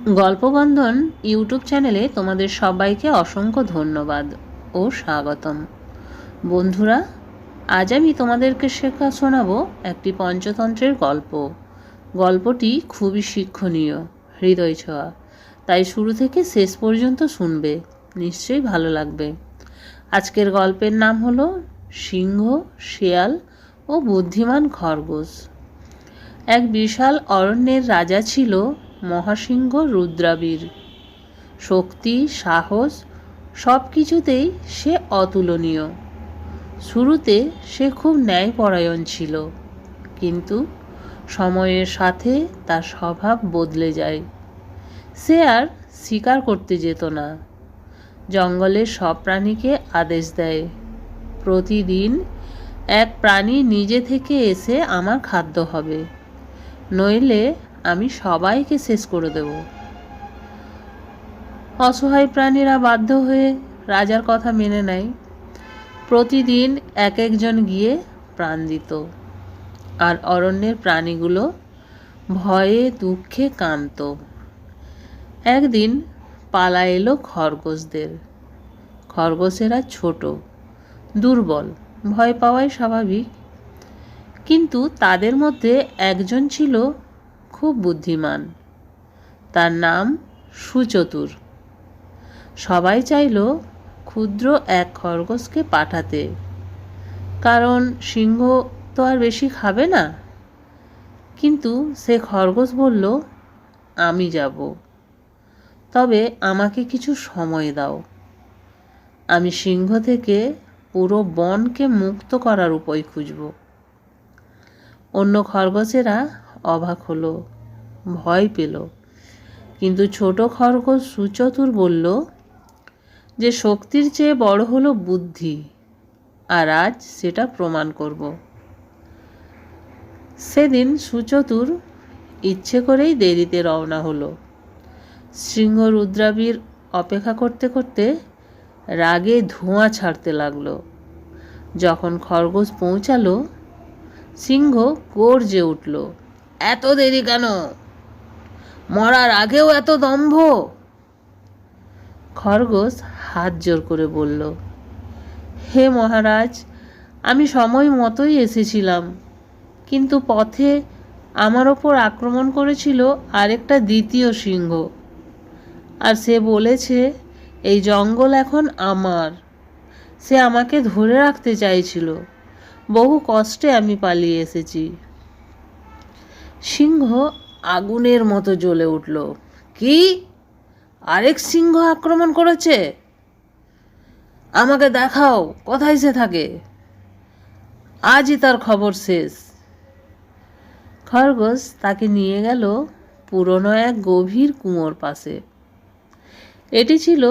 গল্পবন্ধন YouTube চ্যানেলে তোমাদের সবাইকে অসংখ্য ধন্যবাদ ও স্বাগতম। বন্ধুরা, আজ আমি তোমাদেরকে শোনাবো একটি পঞ্চতন্ত্রের গল্প। গল্পটি খুবই শিক্ষণীয়, হৃদয় ছোঁয়া, তাই শুরু থেকে শেষ পর্যন্ত শুনবে, নিশ্চয়ই ভালো লাগবে। আজকের গল্পের নাম হলো সিংহ, শেয়াল ও বুদ্ধিমান খরগোশ। এক বিশাল অরণ্যের রাজা ছিল মহাসিংহ রুদ্রাবীর। শক্তি, সাহস সব কিছুতেই সে অতুলনীয়। শুরুতে সে খুব ন্যায়পরায়ণ ছিল, কিন্তু সময়ের সাথে তার স্বভাব বদলে যায়। সে আর শিকার করতে যেত না, জঙ্গলের সব প্রাণীকে আদেশ দেয়, প্রতিদিন এক প্রাণী নিজে থেকে এসে আমার খাদ্য হবে, নইলে আমি সবাইকে শেষ করে দেব। অসহায় প্রাণীরা বাধ্য হয়ে রাজার কথা মেনে নেয়। প্রতিদিন এক একজন গিয়ে প্রাণ দিত, আর অরণ্যের প্রাণীগুলো ভয়ে দুঃখে কাঁদত। একদিন পালা এলো খরগোশদের। খরগোশেরা ছোট, দুর্বল, ভয় পাওয়াই স্বাভাবিক, কিন্তু তাদের মধ্যে একজন ছিল খুব বুদ্ধিমান। তার নাম সুচতুর। সবাই চাইল ক্ষুদ্র এক খরগোশকে পাঠাতে, কারণ সিংহ তো আর বেশি খাবে না। কিন্তু সে খরগোশ বলল, আমি যাব, তবে আমাকে কিছু সময় দাও। আমি সিংহ থেকে পুরো বনকে মুক্ত করার উপায় খুঁজব। অন্য খরগোশেরা অবাক হলো, ভয় পেল, কিন্তু ছোট খরগোশ সুচতুর বলল যে শক্তির চেয়ে বড় হলো বুদ্ধি, আর আজ সেটা প্রমাণ করব। সেদিন সুচতুর ইচ্ছে করেই দেরিতে রওনা হলো। সিংহ রুদ্রাবীর অপেক্ষা করতে করতে রাগে ধোঁয়া ছাড়তে লাগলো। যখন খরগোশ পৌঁছালো, সিংহ গর্জে উঠল, এত দেরি কেন? মরার আগেও এত দম্ভ? খরগোশ হাত জোর করে বলল, হে মহারাজ, আমি সময় মতোই এসেছিলাম, কিন্তু পথে আমার ওপর আক্রমণ করেছিল আরেকটা দ্বিতীয় সিংহ, আর সে বলেছে এই জঙ্গল এখন আমার। সে আমাকে ধরে রাখতে চাইছিল, বহু কষ্টে আমি পালিয়ে এসেছি। সিংহ আগুনের মতো জ্বলে উঠল, কি? আরেক সিংহ আক্রমণ করেছে? আমাকে দেখাও কোথায় সে থাকে, আজই তার খবর শেষ। খরগোশ তাকে নিয়ে গেল পুরনো এক গভীর কুয়োর পাশে। এটি ছিল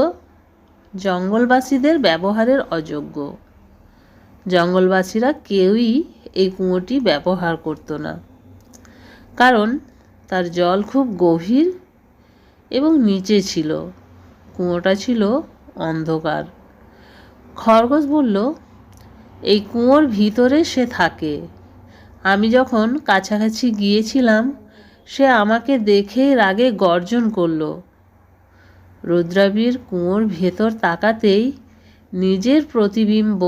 জঙ্গলবাসীদের ব্যবহারের অযোগ্য। জঙ্গলবাসীরা কেউই এই কুয়োটি ব্যবহার করত না, কারণ তার জল খুব গভীর এবং নিচে ছিল। কুয়োটা ছিল অন্ধকার। খরগোশ বলল, এই কুয়োর ভিতরে সে থাকে। আমি যখন কাছাকাছি গিয়েছিলাম, সে আমাকে দেখে রাগে গর্জন করল। রুদ্রাবীর কুয়োর ভেতর তাকাতেই নিজের প্রতিবিম্ব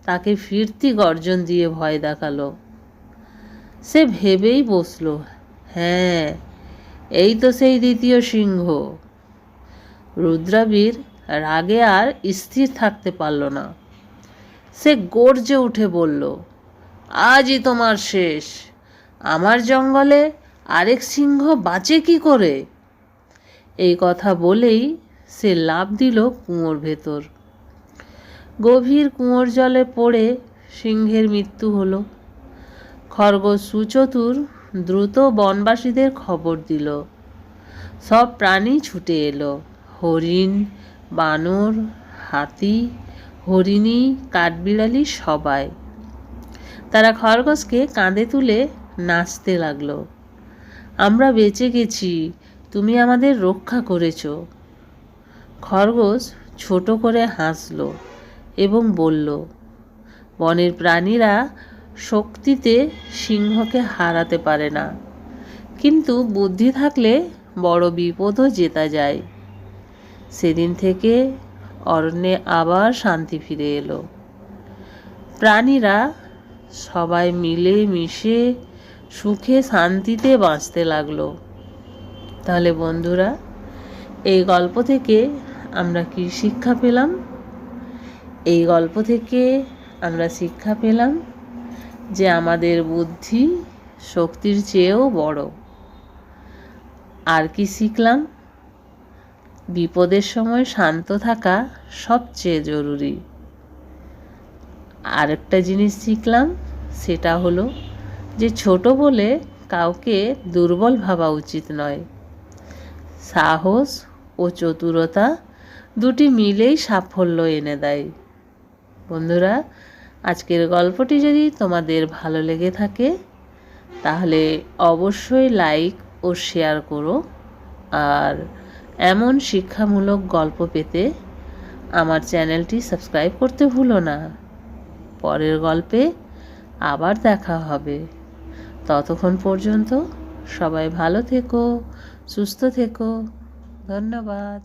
তাকে ফিরতি গর্জন দিয়ে ভয় দেখালো। সে ভেবেই বসল, হ্যাঁ, এই তো সেই দ্বিতীয় সিংহ। রুদ্রাবীর রাগে আর স্থির থাকতে পারল না। সে গর্জে উঠে বলল, আজই তোমার শেষ। আমার জঙ্গলে আরেক সিংহ বাঁচে কি করে? এই কথা বলেই সে লাফ দিল কুয়োর ভেতর। গভীর কুয়োর জলে পড়ে সিংহের মৃত্যু হলো। খরগোশ সুচতুর দ্রুত বনবাসীদের খবর দিল। সব প্রাণী ছুটে এলো, হরিণ, বানর, হাতি, হরিণী, কাঠবিড়ালি, সবাই। তারা খরগোশকে কাঁধে তুলে নাচতে লাগলো, আমরা বেঁচে গেছি, তুমি আমাদের রক্ষা করেছ। খরগোশ ছোট করে হাসল এবং বলল, বনের প্রাণীরা শক্তিতে সিংহকে হারাতে পারে না, কিন্তু বুদ্ধি থাকলে বড় বিপদও জেতা যায়। সেদিন থেকে অরণ্যে আবার শান্তি ফিরে এলো। প্রাণীরা সবাই মিলে মিশে সুখে শান্তিতে বাঁচতে লাগলো। তাহলে বন্ধুরা, এই গল্প থেকে আমরা কি শিক্ষা পেলাম? এই গল্প থেকে আমরা শিক্ষা পেলাম যে আমাদের বুদ্ধি শক্তির চেয়েও বড়। আর কি শিখলাম? বিপদের সময় শান্ত থাকা সবচেয়ে জরুরি। আরেকটা জিনিস শিখলাম, সেটা হলো যে ছোট বলে কাউকে দুর্বল ভাবা উচিত নয়। সাহস ও চতুরতা দুটি মিলেই সাফল্য এনে দেয়। বন্ধুরা, আজকের গল্পটি যদি তোমাদের ভালো লেগে থাকে তাহলে অবশ্যই লাইক ও শেয়ার করো। আর এমন শিক্ষামূলক গল্প পেতে আমার চ্যানেলটি সাবস্ক্রাইব করতে ভুলো না। পরের গল্পে আবার দেখা হবে। ততক্ষণ পর্যন্ত সবাই ভালো থেকো, সুস্থ থেকো। ধন্যবাদ।